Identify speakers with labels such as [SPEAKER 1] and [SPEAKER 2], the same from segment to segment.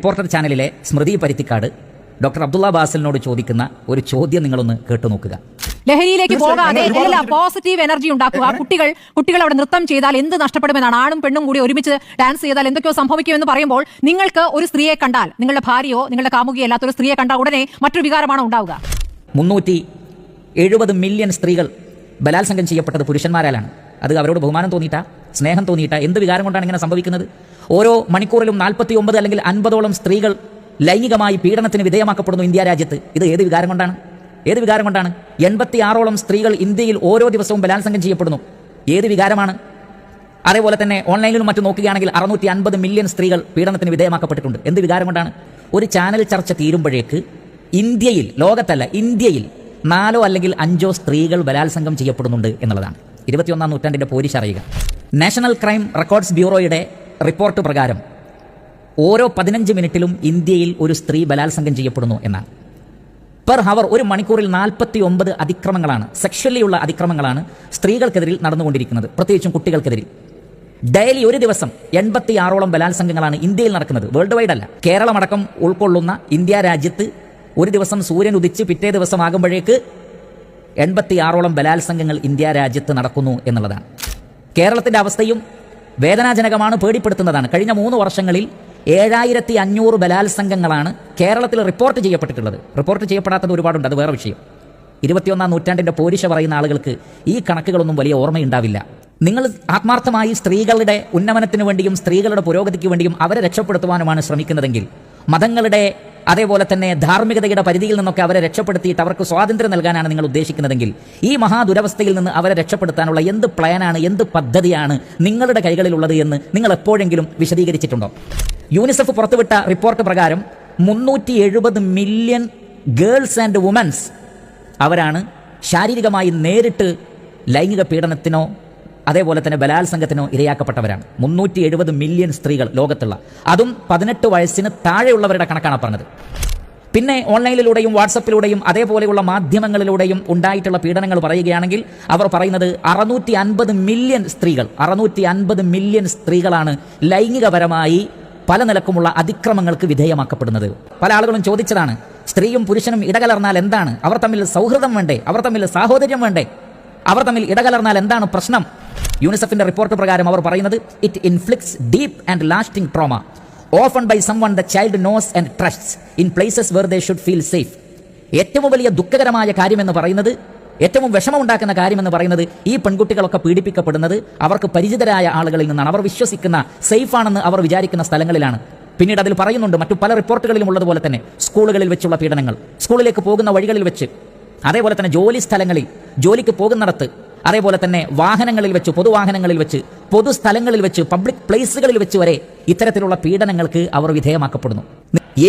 [SPEAKER 1] Reporter ചാനലിലെ സ്മൃതി Paruthikad doctor Abdulla ബാസിലിനോട് ചോദിക്കുന്ന ഒരു ചോദ്യം നിങ്ങളൊന്ന് കേട്ടു നോക്കുക.
[SPEAKER 2] ലഹരിയിലേക്ക് പോകാതെ പോസിറ്റീവ് എനർജി ഉണ്ടാക്കുക. കുട്ടികൾ അവിടെ നൃത്തം ചെയ്താൽ എന്ത് നഷ്ടപ്പെടുമെന്നാണ്. ആണും പെണ്ണും കൂടി ഒരുമിച്ച് ഡാൻസ് ചെയ്താൽ എന്തൊക്കെയോ സംഭവിക്കുമെന്ന് പറയുമ്പോൾ നിങ്ങൾക്ക് ഒരു സ്ത്രീയെ കണ്ടാൽ, നിങ്ങളുടെ ഭാര്യയോ നിങ്ങളുടെ കാമുകിയോ അല്ലാത്ത ഒരു സ്ത്രീയെ കണ്ടാൽ ഉടനെ മറ്റൊരു വികാരമാണോ ഉണ്ടാവുക?
[SPEAKER 1] 370 മില്യൺ സ്ത്രീകൾ ബലാത്സംഗം ചെയ്യപ്പെട്ടത് പുരുഷന്മാരാലാണ്. അത് അവരോട് ബഹുമാനം തോന്നിയിട്ടാ, സ്നേഹം തോന്നിയിട്ടാ, എന്ത് വികാരം കൊണ്ടാണ് ഇങ്ങനെ സംഭവിക്കുന്നത്? ഓരോ മണിക്കൂറിലും 49 അല്ലെങ്കിൽ 50ഓളം സ്ത്രീകൾ ലൈംഗികമായി പീഡനത്തിന് വിധേയമാക്കപ്പെടുന്നു ഇന്ത്യ രാജ്യത്ത്. ഇത് ഏത് വികാരം കൊണ്ടാണ്? 86ഓളം സ്ത്രീകൾ ഇന്ത്യയിൽ ഓരോ ദിവസവും ബലാത്സംഗം ചെയ്യപ്പെടുന്നു. ഏത് വികാരമാണ്? അതേപോലെ തന്നെ ഓൺലൈനിലും മറ്റും നോക്കുകയാണെങ്കിൽ 650 മില്യൺ സ്ത്രീകൾ പീഡനത്തിന് വിധേയമാക്കപ്പെട്ടിട്ടുണ്ട്. എന്ത് വികാരം കൊണ്ടാണ്? ഒരു ചാനൽ ചർച്ച തീരുമ്പോഴേക്ക് ഇന്ത്യയിൽ, ലോകത്തല്ല ഇന്ത്യയിൽ 4 അല്ലെങ്കിൽ 5 സ്ത്രീകൾ ബലാത്സംഗം ചെയ്യപ്പെടുന്നുണ്ട് എന്നുള്ളതാണ് 21ാം നൂറ്റാണ്ടിന്റെ പോലീസ് അറിയുക. നാഷണൽ ക്രൈം റെക്കോർഡ്സ് ബ്യൂറോയുടെ റിപ്പോർട്ട് പ്രകാരം ഓരോ 15 മിനിറ്റിലും ഇന്ത്യയിൽ ഒരു സ്ത്രീ ബലാത്സംഗം ചെയ്യപ്പെടുന്നു എന്നാണ്. പെർ ഹവർ, ഒരു മണിക്കൂറിൽ 49 അതിക്രമങ്ങളാണ്, സെക്ഷലിയുള്ള അതിക്രമങ്ങളാണ് സ്ത്രീകൾക്കെതിരിൽ നടന്നുകൊണ്ടിരിക്കുന്നത്, പ്രത്യേകിച്ചും കുട്ടികൾക്കെതിരിൽ. ഡെയിലി ഒരു ദിവസം 86ഓളം ബലാത്സംഗങ്ങളാണ് ഇന്ത്യയിൽ നടക്കുന്നത്, വേൾഡ് വൈഡ് അല്ല. കേരളമടക്കം ഉൾക്കൊള്ളുന്ന ഇന്ത്യ രാജ്യത്ത് ഒരു ദിവസം സൂര്യൻ ഉദിച്ച് പിറ്റേ ദിവസം ആകുമ്പോഴേക്ക് 86ഓളം ബലാത്സംഗങ്ങൾ ഇന്ത്യ രാജ്യത്ത് നടക്കുന്നു എന്നുള്ളതാണ്. കേരളത്തിന്റെ അവസ്ഥയും വേദനാജനകമാണ്, പേടിപ്പെടുത്തുന്നതാണ്. കഴിഞ്ഞ 3 വർഷങ്ങളിൽ 7500 ബലാത്സംഗങ്ങളാണ് കേരളത്തിൽ റിപ്പോർട്ട് ചെയ്യപ്പെട്ടിട്ടുള്ളത്. റിപ്പോർട്ട് ചെയ്യപ്പെടാത്തത് ഒരുപാടുണ്ട്, അത് വേറെ വിഷയം. 21ാം നൂറ്റാണ്ടിന്റെ പോരിശ പറയുന്ന ആളുകൾക്ക് ഈ കണക്കുകളൊന്നും വലിയ ഓർമ്മയുണ്ടാവില്ല. നിങ്ങൾ ആത്മാർത്ഥമായി സ്ത്രീകളുടെ ഉന്നമനത്തിന് വേണ്ടിയും സ്ത്രീകളുടെ പുരോഗതിക്ക് വേണ്ടിയും അവരെ രക്ഷപ്പെടുത്തുവാനുമാണ് ശ്രമിക്കുന്നതെങ്കിൽ, മതങ്ങളുടെ അതേപോലെ തന്നെ ധാർമ്മികതയുടെ പരിധിയിൽ നിന്നൊക്കെ അവരെ രക്ഷപ്പെടുത്തിയിട്ട് അവർക്ക് സ്വാതന്ത്ര്യം നൽകാനാണ് നിങ്ങൾ ഉദ്ദേശിക്കുന്നതെങ്കിൽ, ഈ മഹാദുരവസ്ഥയിൽ നിന്ന് അവരെ രക്ഷപ്പെടുത്താനുള്ള എന്ത് പ്ലാനാണ്, എന്ത് പദ്ധതിയാണ് നിങ്ങളുടെ കൈകളിലുള്ളത് എന്ന് നിങ്ങൾ എപ്പോഴെങ്കിലും വിശദീകരിച്ചിട്ടുണ്ടോ? യൂണിസെഫ് പുറത്തുവിട്ട റിപ്പോർട്ട് പ്രകാരം 370 മില്യൺ ഗേൾസ് ആൻഡ് വുമൻസ് അവരാണ് ശാരീരികമായി നേരിട്ട് ലൈംഗിക പീഡനത്തിനോ അതേപോലെ തന്നെ ബലാത്സംഗത്തിനോ ഇരയാക്കപ്പെട്ടവരാണ്. 370 മില്യൺ സ്ത്രീകൾ ലോകത്തുള്ള, അതും 18 വയസ്സിന് താഴെയുള്ളവരുടെ കണക്കാണ് പറഞ്ഞത്. പിന്നെ ഓൺലൈനിലൂടെയും വാട്സപ്പിലൂടെയും അതേപോലെയുള്ള മാധ്യമങ്ങളിലൂടെയും ഉണ്ടായിട്ടുള്ള പീഡനങ്ങൾ പറയുകയാണെങ്കിൽ അവർ പറയുന്നത് 650 മില്യൺ സ്ത്രീകൾ, 650 മില്യൺ സ്ത്രീകളാണ് ലൈംഗികപരമായി പല നിലക്കുമുള്ള അതിക്രമങ്ങൾക്ക് വിധേയമാക്കപ്പെടുന്നത്. പല ആളുകളും ചോദിച്ചതാണ്, സ്ത്രീയും പുരുഷനും ഇടകലർന്നാൽ എന്താണ്? അവർ തമ്മിൽ സൗഹൃദം വേണ്ടേ? അവർ തമ്മിൽ സാഹോദര്യം വേണ്ടേ? അവർ തമ്മിൽ ഇടകലർന്നാൽ എന്താണ് പ്രശ്നം? യൂണിസെഫിന്റെ റിപ്പോർട്ട് പ്രകാരം അവർ പറയുന്നത്, it inflicts deep and lasting trauma often by someone the child knows and trusts in places where they should feel safe. ഏറ്റവും വലിയ ദുഃഖകരമായ കാര്യമെന്ന് പറയുന്നത്, ഏറ്റവും വിഷമമുണ്ടാക്കുന്ന കാര്യമെന്ന് പറയുന്നത്, ഈ പെൺകുട്ടികളൊക്കെ പീഡിപ്പിക്കപ്പെടുന്നത് അവർക്ക് പരിചിതരായ ആളുകളിൽ നിന്നാണ്, അവർ വിശ്വസിക്കുന്ന സേഫാണെന്ന് അവർ വിചാരിക്കുന്ന സ്ഥലങ്ങളിലാണ്. പിന്നീട് അതിൽ പറയുന്നുണ്ട്, മറ്റു പല റിപ്പോർട്ടുകളിലും ഉള്ളതുപോലെ തന്നെ സ്കൂളുകളിൽ വെച്ചുള്ള പീഡനങ്ങൾ, സ്കൂളിലേക്ക് പോകുന്ന വഴികളിൽ വെച്ച്, അതേപോലെ തന്നെ ജോലി സ്ഥലങ്ങളിൽ, ജോലിക്ക് പോകുന്നിടത്ത്, അതേപോലെ തന്നെ വാഹനങ്ങളിൽ വെച്ച്, പൊതുവാഹനങ്ങളിൽ വെച്ച്, പൊതുസ്ഥലങ്ങളിൽ വെച്ച്, പബ്ലിക് പ്ലേസുകളിൽ വെച്ച് വരെ ഇത്തരത്തിലുള്ള പീഡനങ്ങൾക്ക് അവർ വിധേയമാക്കപ്പെടുന്നു.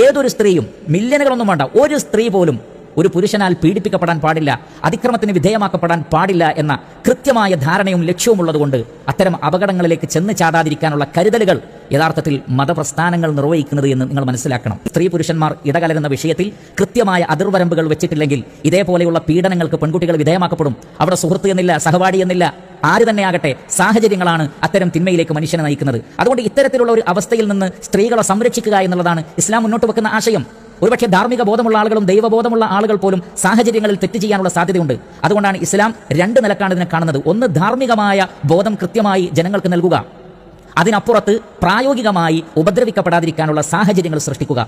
[SPEAKER 1] ഏതൊരു സ്ത്രീയും, മില്യനുകളൊന്നും വേണ്ട, ഒരു സ്ത്രീ പോലും ഒരു പുരുഷനാൽ പീഡിപ്പിക്കപ്പെടാൻ പാടില്ല, അതിക്രമത്തിന് വിധേയമാക്കപ്പെടാൻ പാടില്ല എന്ന കൃത്യമായ ധാരണയും ലക്ഷ്യവും ഉള്ളതുകൊണ്ട് അത്തരം അപകടങ്ങളിലേക്ക് ചെന്ന് ചാടാതിരിക്കാനുള്ള കരുതലുകൾ യഥാർത്ഥത്തിൽ മതപ്രസ്ഥാനങ്ങൾ നിർവഹിക്കുന്നത് എന്ന് നിങ്ങൾ മനസ്സിലാക്കണം. സ്ത്രീ പുരുഷന്മാർ ഇടകലരുന്ന വിഷയത്തിൽ കൃത്യമായ അതിർവരമ്പുകൾ വെച്ചിട്ടില്ലെങ്കിൽ ഇതേപോലെയുള്ള പീഡനങ്ങൾക്ക് പെൺകുട്ടികൾ വിധേയമാക്കപ്പെടും. അവിടെ സുഹൃത്ത് എന്നില്ല, സഹപാഠി എന്നില്ല, ആര് തന്നെ ആകട്ടെ, സാഹചര്യങ്ങളാണ് അത്തരം തിന്മയിലേക്ക് മനുഷ്യനെ നയിക്കുന്നത്. അതുകൊണ്ട് ഇത്തരത്തിലുള്ള ഒരു അവസ്ഥയിൽ നിന്ന് സ്ത്രീകളെ സംരക്ഷിക്കുക എന്നുള്ളതാണ് ഇസ്ലാം മുന്നോട്ട് വെക്കുന്ന ആശയം. ഒരുപക്ഷെ ധാർമ്മിക ബോധമുള്ള ആളുകളും ദൈവബോധമുള്ള ആളുകൾ പോലും സാഹചര്യങ്ങളിൽ തെറ്റ് ചെയ്യാനുള്ള സാധ്യതയുണ്ട്. അതുകൊണ്ടാണ് ഇസ്ലാം 2 നിലക്കാണ് ഇതിനെ കാണുന്നത്. ഒന്ന്, ധാർമ്മികമായ ബോധം കൃത്യമായി ജനങ്ങൾക്ക് നൽകുക, അതിനപ്പുറത്ത് പ്രായോഗികമായി ഉപദ്രവിക്കപ്പെടാതിരിക്കാനുള്ള സാഹചര്യങ്ങൾ സൃഷ്ടിക്കുക.